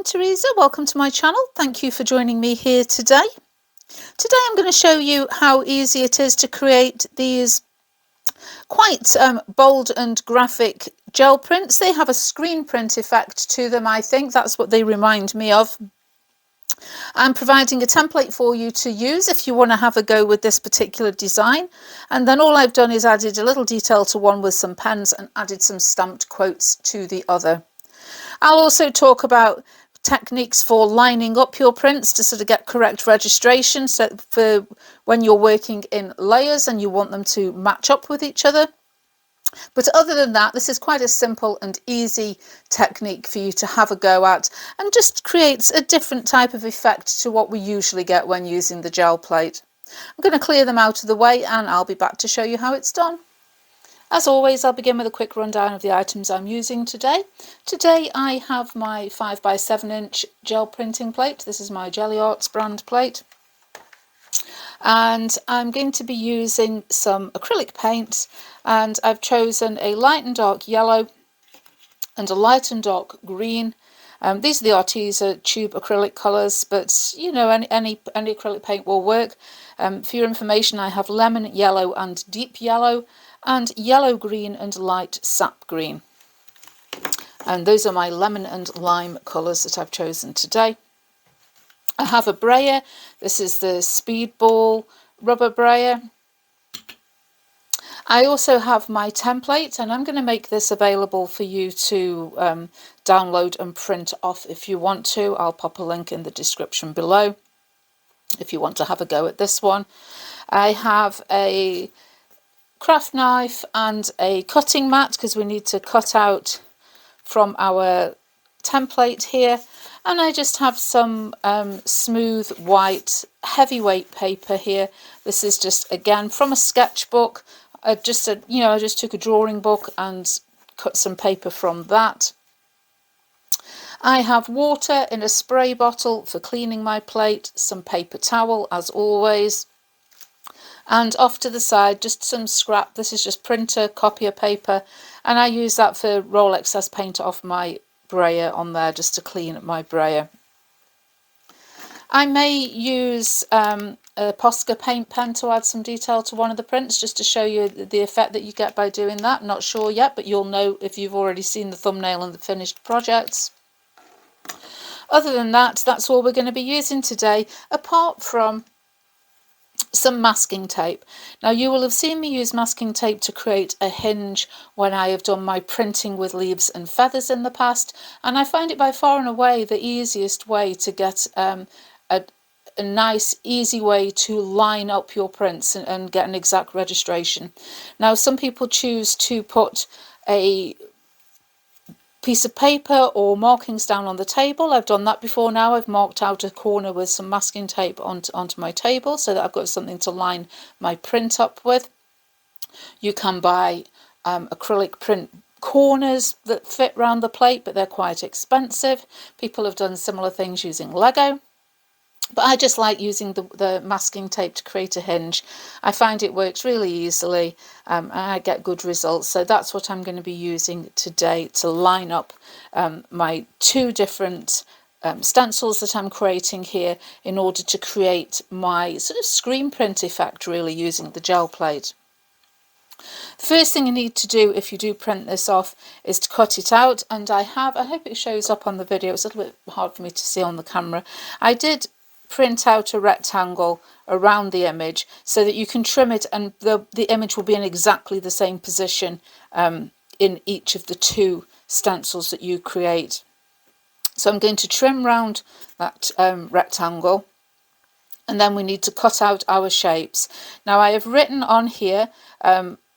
Teresa, welcome to my channel. Thank you for joining me here today. Today I'm going to show you how easy it is to create these quite bold and graphic gel prints. They have a screen print effect to them, I think. That's what they remind me of. I'm providing a template for you to use if you want to have a go with this particular design. And then all I've done is added a little detail to one with some pens and added some stamped quotes to the other. I'll also talk about techniques for lining up your prints to sort of get correct registration, so for when you're working in layers and you want them to match up with each other. But other than that, this is quite a simple and easy technique for you to have a go at, and just creates a different type of effect to what we usually get when using the gel plate. I'm going to clear them out of the way and I'll be back to show you how it's done. As always, I'll begin with a quick rundown of the items I'm using today. Today I have my 5x7" gel printing plate. This is my Jelly Arts brand plate. And I'm going to be using some acrylic paint, and I've chosen a light and dark yellow and a light and dark green. These are the Arteza tube acrylic colours, but you know, any acrylic paint will work. For your information, I have lemon yellow and deep yellow, and yellow green and light sap green. And those are my lemon and lime colours that I've chosen today. I have a brayer. This is the Speedball rubber brayer. I also have my template, and I'm going to make this available for you to download and print off if you want to. I'll pop a link in the description below if you want to have a go at this one. I have a craft knife and a cutting mat because we need to cut out from our template here, and I just have some smooth white heavyweight paper here. This is just again from a sketchbook. I just took a drawing book and cut some paper from that. I have water in a spray bottle for cleaning my plate, some paper towel as always, and off to the side just some scrap. This is just printer copier paper, and I use that for roll excess paint off my brayer on there just to clean my brayer. I may use a Posca paint pen to add some detail to one of the prints just to show you the effect that you get by doing that. Not sure yet, but you'll know if you've already seen the thumbnail and the finished projects. Other than that, that's all we're going to be using today, apart from some masking tape. Now you will have seen me use masking tape to create a hinge when I have done my printing with leaves and feathers in the past, and I find it by far and away the easiest way to get a nice easy way to line up your prints and get an exact registration. Now some people choose to put a piece of paper or markings down on the table. I've done that before now. I've marked out a corner with some masking tape onto my table so that I've got something to line my print up with. You can buy acrylic print corners that fit around the plate, but they're quite expensive. People have done similar things using Lego. But I just like using the masking tape to create a hinge. I find it works really easily and I get good results. So that's what I'm going to be using today to line up my two different stencils that I'm creating here in order to create my sort of screen print effect, really, using the gel plate. First thing you need to do if you do print this off is to cut it out, and I hope it shows up on the video. It's a little bit hard for me to see on the camera. I did print out a rectangle around the image so that you can trim it and the image will be in exactly the same position in each of the two stencils that you create. So I'm going to trim round that rectangle, and then we need to cut out our shapes. Now I have written on here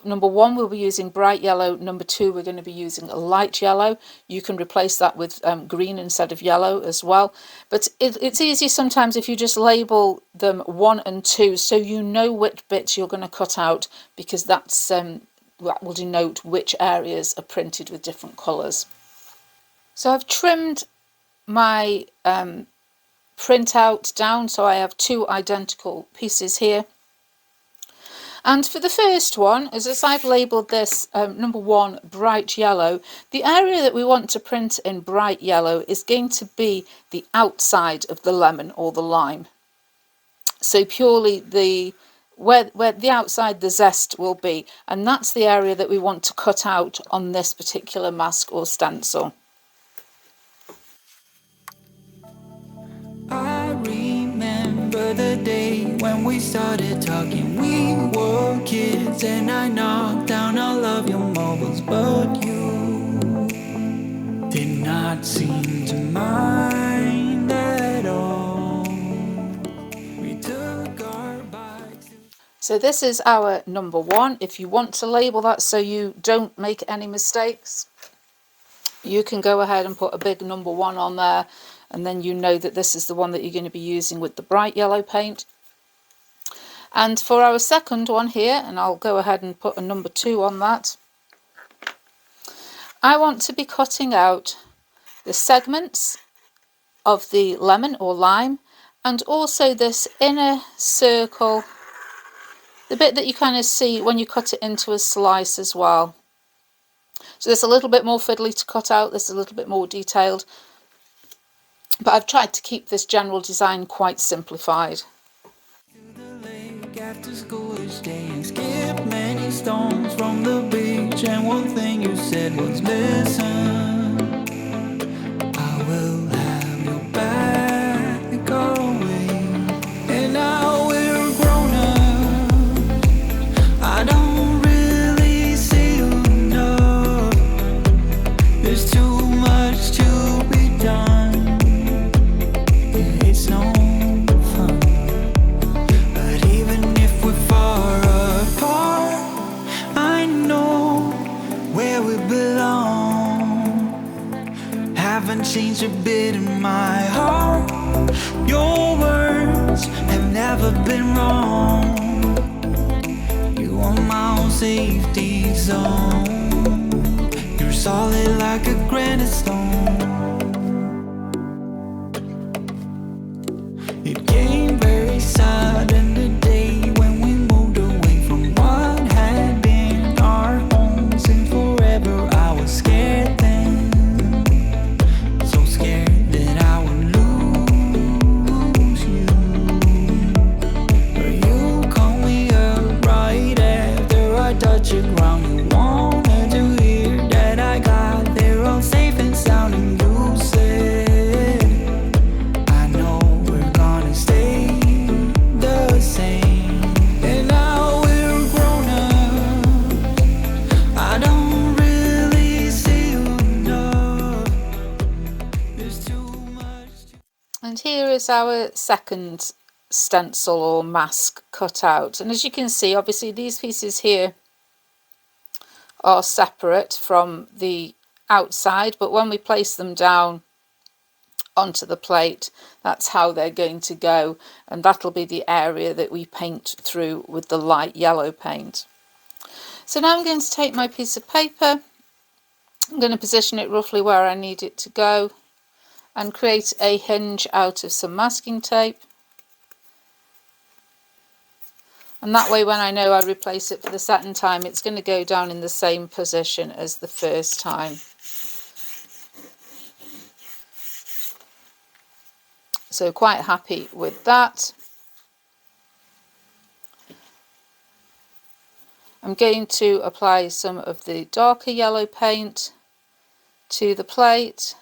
number 1 we'll be using bright yellow, number 2 we're going to be using a light yellow. You can replace that with green instead of yellow as well, but it's easy sometimes if you just label them 1 and 2 so you know which bits you're going to cut out, because that will denote which areas are printed with different colours. So I've trimmed my printout down so I have two identical pieces here. And for the first one, as I've labelled this number 1 bright yellow, the area that we want to print in bright yellow is going to be the outside of the lemon or the lime. So purely where the outside the zest will be, and that's the area that we want to cut out on this particular mask or stencil. I remember the day when we started talking. We were kids and I knocked down all of your marbles, but you did not seem to mind at all. We took our bikes. So this is our number 1. If you want to label that so you don't make any mistakes, you can go ahead and put a big number 1 on there, and then you know that this is the one that you're going to be using with the bright yellow paint. And for our second one here, and I'll go ahead and put a number 2 on that, I want to be cutting out the segments of the lemon or lime, and also this inner circle, the bit that you kind of see when you cut it into a slice as well. So this is a little bit more fiddly to cut out, this is a little bit more detailed, but I've tried to keep this general design quite simplified. To the lake after school each day and skip many stones from the beach, and one thing you said was, listen, I will have your back always. And now we're grown up, I don't really see you enough. There's too much to be done, it's no fun. But even if we're far apart, I know where we belong. Haven't changed a bit in my heart. Your words have never been wrong. You are my own safety zone. You're solid like a granite stone. It came very sudden the day when we moved away from what had been our home since forever. I was scared then, so scared that I would lose you. But you called me up right after I touched the ground. You wanted to hear that I got there all safe and sound, and you said, I know we're gonna stay the same. And now we're grown up, I don't really see you enough. There's too much to... And here is our second stencil or mask cut out, and as you can see, obviously these pieces here are separate from the outside, but when we place them down onto the plate, that's how they're going to go, and that'll be the area that we paint through with the light yellow paint. So now I'm going to take my piece of paper, I'm going to position it roughly where I need it to go and create a hinge out of some masking tape. And that way, when I know I replace it for the second time, it's going to go down in the same position as the first time. So quite happy with that. I'm going to apply some of the darker yellow paint to the plate.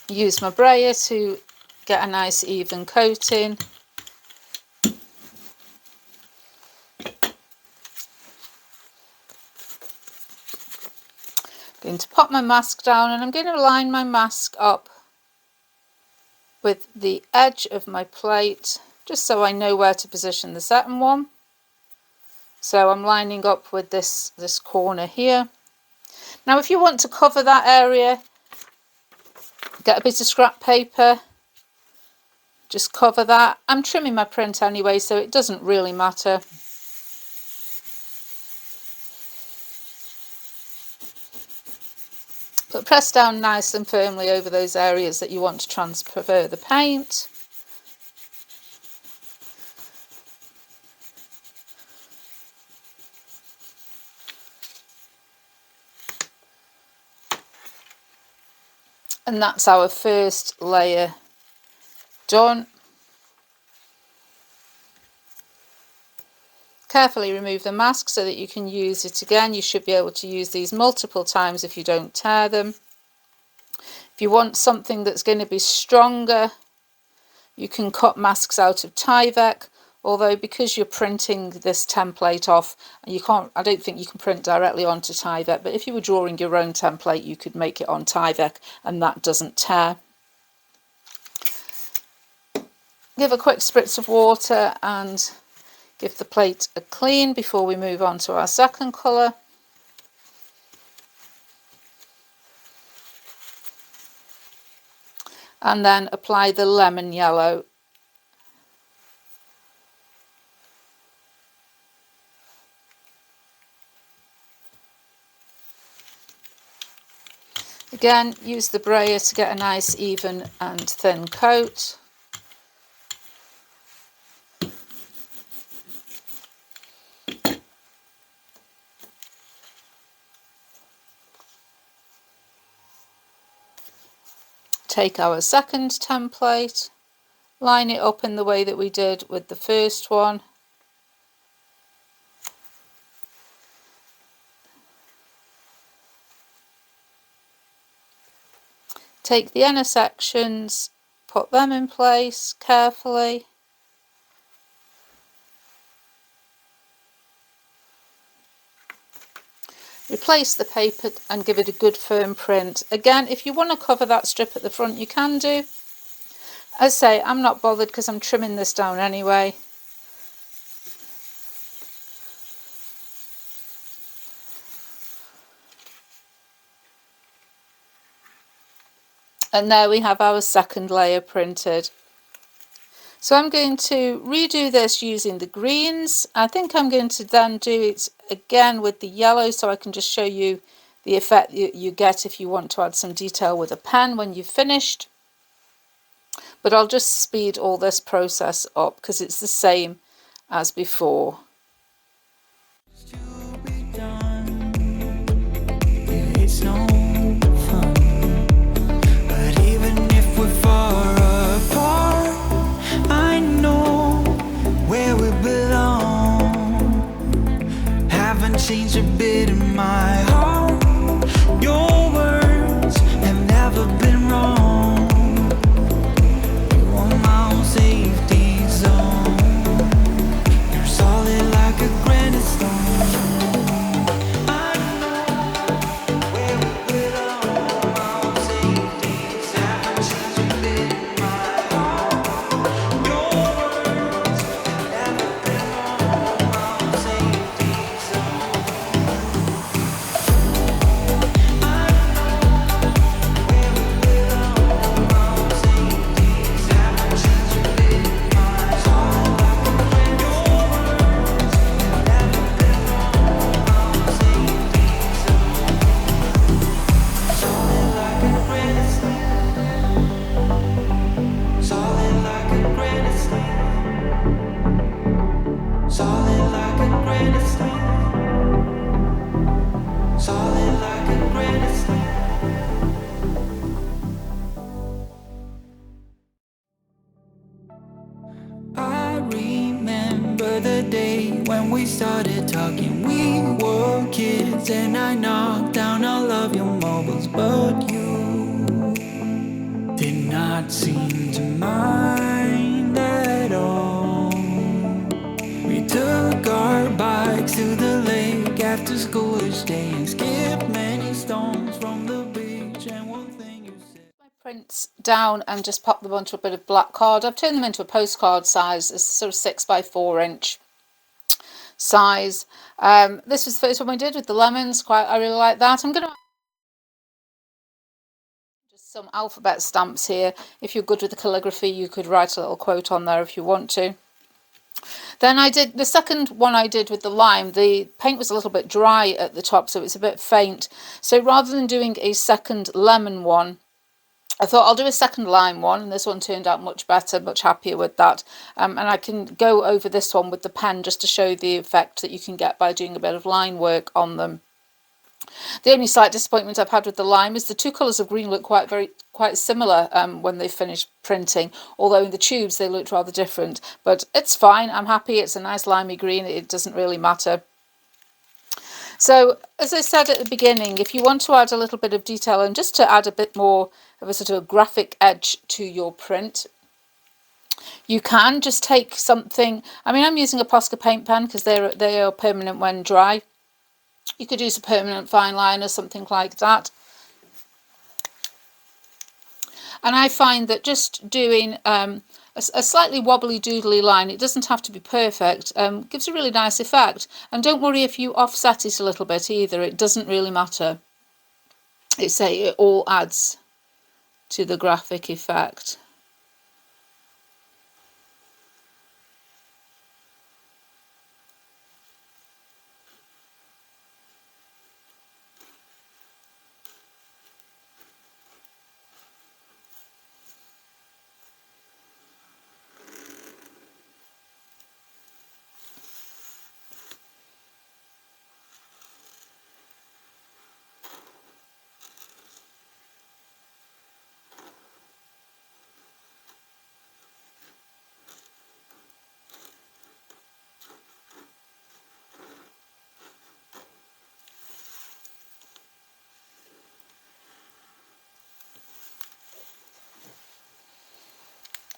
Use my brayer to get a nice even coating. Going to pop my mask down, and I'm going to line my mask up with the edge of my plate, just so I know where to position the second one. So I'm lining up with this corner here. Now if you want to cover that area, get a bit of scrap paper, just cover that. I'm trimming my print anyway, so it doesn't really matter. But press down nice and firmly over those areas that you want to transfer the paint. And that's our first layer done. Carefully remove the mask so that you can use it again. You should be able to use these multiple times if you don't tear them. If you want something that's going to be stronger, you can cut masks out of Tyvek, although because you're printing this template off, you can't, I don't think you can print directly onto Tyvek, but if you were drawing your own template, you could make it on Tyvek and that doesn't tear. Give a quick spritz of water and give the plate a clean before we move on to our second colour. And then apply the lemon yellow. Again, use the brayer to get a nice even and thin coat. Take our second template, line it up in the way that we did with the first one. Take the inner sections, put them in place carefully. Replace the paper and give it a good firm print. Again, if you want to cover that strip at the front, you can do. As I say, I'm not bothered because I'm trimming this down anyway. And there we have our second layer printed. So I'm going to redo this using the greens. I think I'm going to then do it again with the yellow so I can just show you the effect you get if you want to add some detail with a pen when you've finished. But I'll just speed all this process up because it's the same as before. It's no fun, but even if we're far apart, I know where we belong. Haven't changed a bit in my heart. Your words have never been wrong. You are my own safety zone. You're solid like a granite stone. I remember the day when we started talking. We were kids and I knocked down all of your mobiles, but you did not seem to mind at all. We took our bikes to the lake after school each day and skipped many stones from the beach. And one thing you said, Prints down and just pop them onto a bit of black card. I've turned them into a postcard size, it's sort of 6 by 4 inch size. This was the first one we did with the lemons. I really like that. I'm going to just some alphabet stamps here. If you're good with the calligraphy, you could write a little quote on there if you want to. Then I did the second one I did with the lime. The paint was a little bit dry at the top, so it's a bit faint. So rather than doing a second lemon one, I thought I'll do a second lime one, and this one turned out much better, much happier with that. And I can go over this one with the pen just to show the effect that you can get by doing a bit of line work on them. The only slight disappointment I've had with the lime is the two colours of green look quite similar when they finished printing, although in the tubes they looked rather different. But it's fine, I'm happy, it's a nice limey green, it doesn't really matter. So, as I said at the beginning, if you want to add a little bit of detail and just to add a bit more of a sort of graphic edge to your print, you can just take something. I mean, I'm using a Posca paint pen because they are permanent when dry. You could use a permanent fine line or something like that. And I find that just doing a slightly wobbly doodly line, it doesn't have to be perfect, gives a really nice effect. And don't worry if you offset it a little bit either, it doesn't really matter. It all adds to the graphic effect.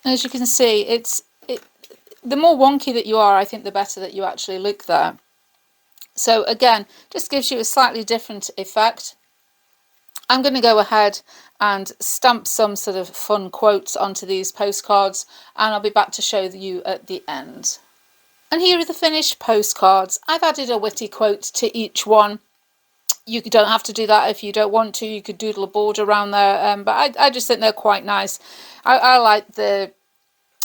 As you can see, the more wonky that you are, I think the better that you actually look there. So again, just gives you a slightly different effect. I'm going to go ahead and stamp some sort of fun quotes onto these postcards, and I'll be back to show you at the end. And here are the finished postcards. I've added a witty quote to each one. You don't have to do that if you don't want to. You could doodle a border around there, but I just think they're quite nice. I like the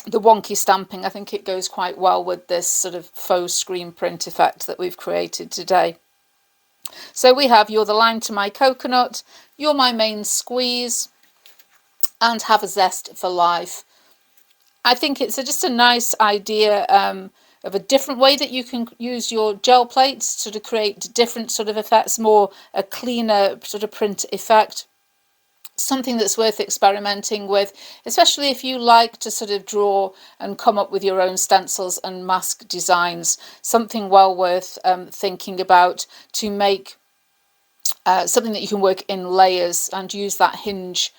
wonky stamping. I think it goes quite well with this sort of faux screen print effect that we've created today. So we have "You're the lime to my coconut," "You're my main squeeze," and "Have a zest for life." I think it's just a nice idea of a different way that you can use your gel plates to create different sort of effects, more a cleaner sort of print effect. Something that's worth experimenting with, especially if you like to sort of draw and come up with your own stencils and mask designs. Something well worth thinking about to make something that you can work in layers and use that hinge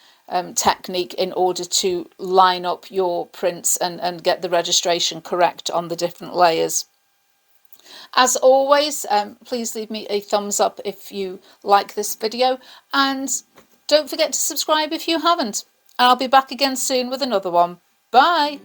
technique in order to line up your prints and get the registration correct on the different layers. As always, please leave me a thumbs up if you like this video, and don't forget to subscribe if you haven't. I'll be back again soon with another one. Bye!